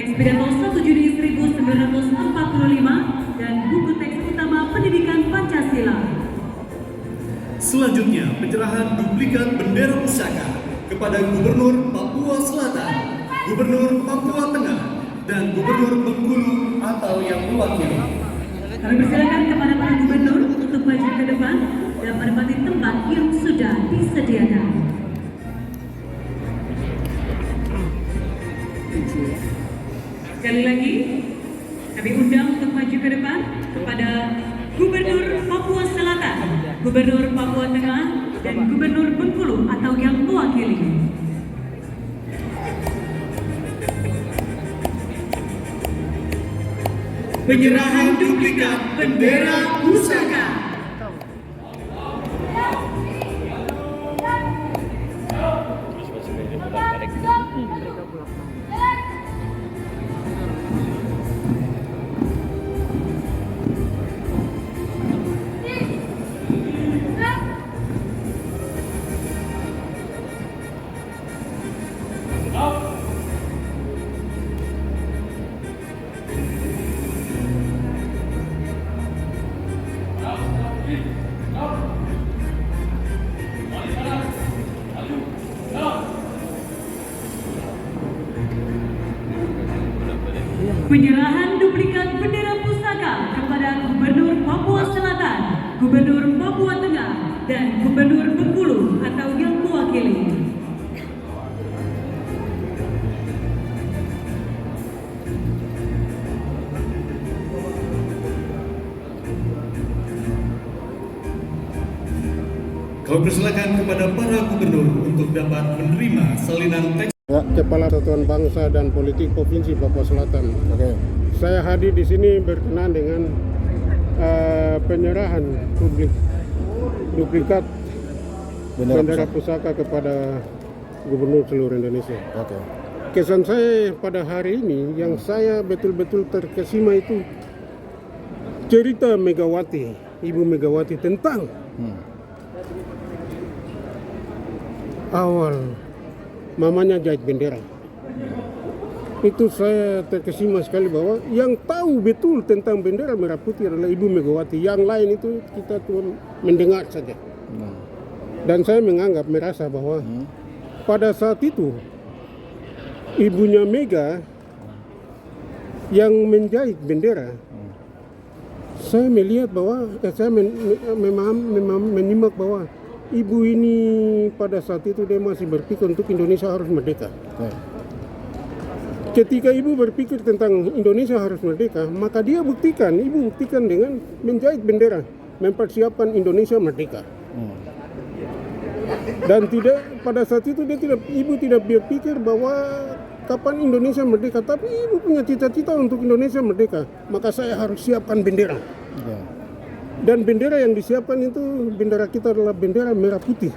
teks pidato 1 Juni 1945 dan buku teks utama pendidikan Pancasila. Selanjutnya, penyerahan duplikat bendera pusaka kepada Gubernur Papua Selatan, Gubernur Papua Tengah, dan Gubernur Bengkulu atau yang mewakili. Kami persilakan kepada para gubernur untuk maju ke depan dan menempati tempat yang sudah disediakan. Sekali lagi, kami undang untuk maju ke depan kepada Gubernur Papua Selatan, Gubernur Papua Tengah, dan Gubernur Bengkulu atau yang mewakili. Penyerahan duplikat bendera pusaka. Penyerahan duplikat bendera pusaka kepada Gubernur Papua Selatan, Gubernur Papua Tengah, dan Gubernur Bengkulu atau yang mewakili. Kami persilakan kepada para gubernur untuk dapat menerima salinan teks. Ya, Kepala Satuan Bangsa dan Politik Provinsi Papua Selatan. Oke. Saya hadir di sini berkenaan dengan penyerahan duplikat bendera pusaka kepada Gubernur seluruh Indonesia. Oke. Kesan saya pada hari ini yang saya betul-betul terkesima itu cerita Megawati, Ibu Megawati tentang awal mamanya jahit bendera. Itu saya terkesima sekali bahwa yang tahu betul tentang bendera merah putih adalah Ibu Megawati. Yang lain itu kita cuma mendengar saja. Dan saya merasa bahwa pada saat itu ibunya Mega yang menjahit bendera, saya melihat bahwa saya menyimak bahwa ibu ini pada saat itu dia masih berpikir untuk Indonesia harus merdeka. Ketika ibu berpikir tentang Indonesia harus merdeka, maka ibu buktikan dengan menjahit bendera, mempersiapkan Indonesia merdeka. Dan pada saat itu ibu tidak berpikir bahwa kapan Indonesia merdeka, tapi ibu punya cita-cita untuk Indonesia merdeka, maka saya harus siapkan bendera. Dan bendera yang disiapkan itu, bendera kita adalah bendera merah putih.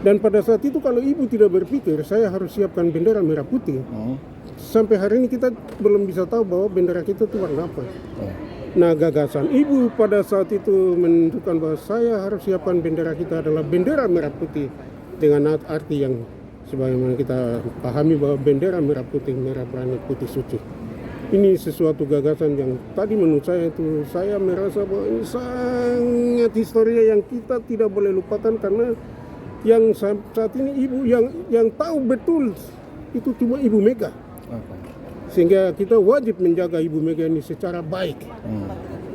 Dan pada saat itu kalau ibu tidak berpikir saya harus siapkan bendera merah putih, sampai hari ini kita belum bisa tahu bahwa bendera kita itu warna apa. Nah, gagasan ibu pada saat itu menentukan bahwa saya harus siapkan bendera kita adalah bendera merah putih, dengan arti yang sebagaimana kita pahami bahwa bendera merah putih, merah berani, putih suci. Ini sesuatu gagasan yang tadi menurut saya itu saya merasa bahwa ini sangat historia yang kita tidak boleh lupakan, karena yang saat ini ibu yang tahu betul itu cuma Ibu Mega. Sehingga kita wajib menjaga Ibu Mega ini secara baik,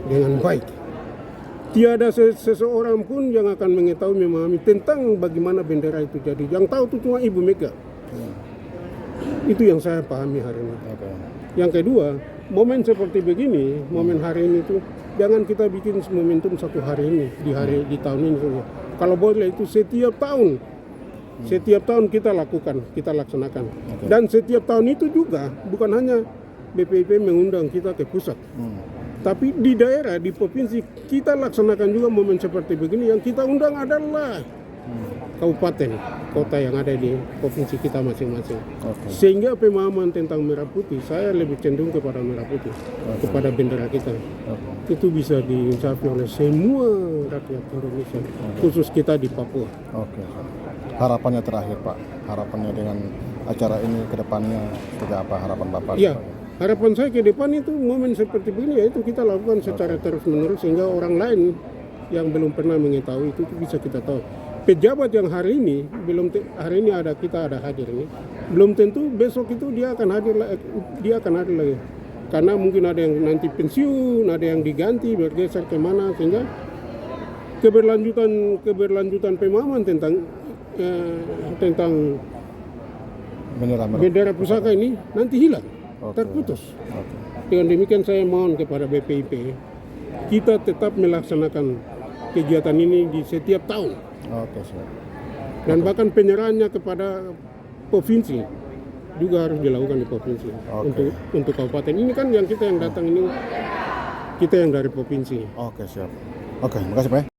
dengan baik. Tiada seseorang pun yang akan mengetahui, memahami tentang bagaimana bendera itu jadi. Yang tahu itu cuma Ibu Mega. Itu yang saya pahami hari ini. Yang kedua, momen seperti begini, momen hari ini itu jangan kita bikin momentum satu hari ini, di tahun ini saja. Kalau boleh itu setiap tahun kita lakukan, kita laksanakan. Dan setiap tahun itu juga bukan hanya BPIP mengundang kita ke pusat, tapi di daerah, di provinsi kita laksanakan juga momen seperti begini. Yang kita undang adalah kabupaten, kota yang ada di provinsi kita masing-masing. Sehingga pemahaman tentang merah putih, saya lebih cenderung kepada merah putih, kepada bendera kita. Itu bisa dicapai oleh semua rakyat Indonesia, khusus kita di Papua. Harapannya terakhir Pak, harapannya dengan acara ini ke depannya seperti apa harapan Bapak? Ya, harapan saya ke depan itu momen seperti begini ya itu kita lakukan secara terus-menerus sehingga orang lain yang belum pernah mengetahui itu bisa kita tahu. Pejabat yang hari ini kita ada hadir ini, belum tentu besok itu dia akan hadir lagi. Karena mungkin ada yang nanti pensiun, ada yang diganti bergeser kemana sehingga keberlanjutan pemahaman tentang bendera pusaka ini nanti hilang, terputus. Dengan demikian saya mohon kepada BPIP, kita tetap melaksanakan kegiatan ini di setiap tahun. Dan bahkan penyerahannya kepada provinsi juga harus dilakukan di provinsi. Untuk kabupaten ini kan yang kita yang datang ini kita yang dari provinsi. Oke, siap. Oke, makasih Pak.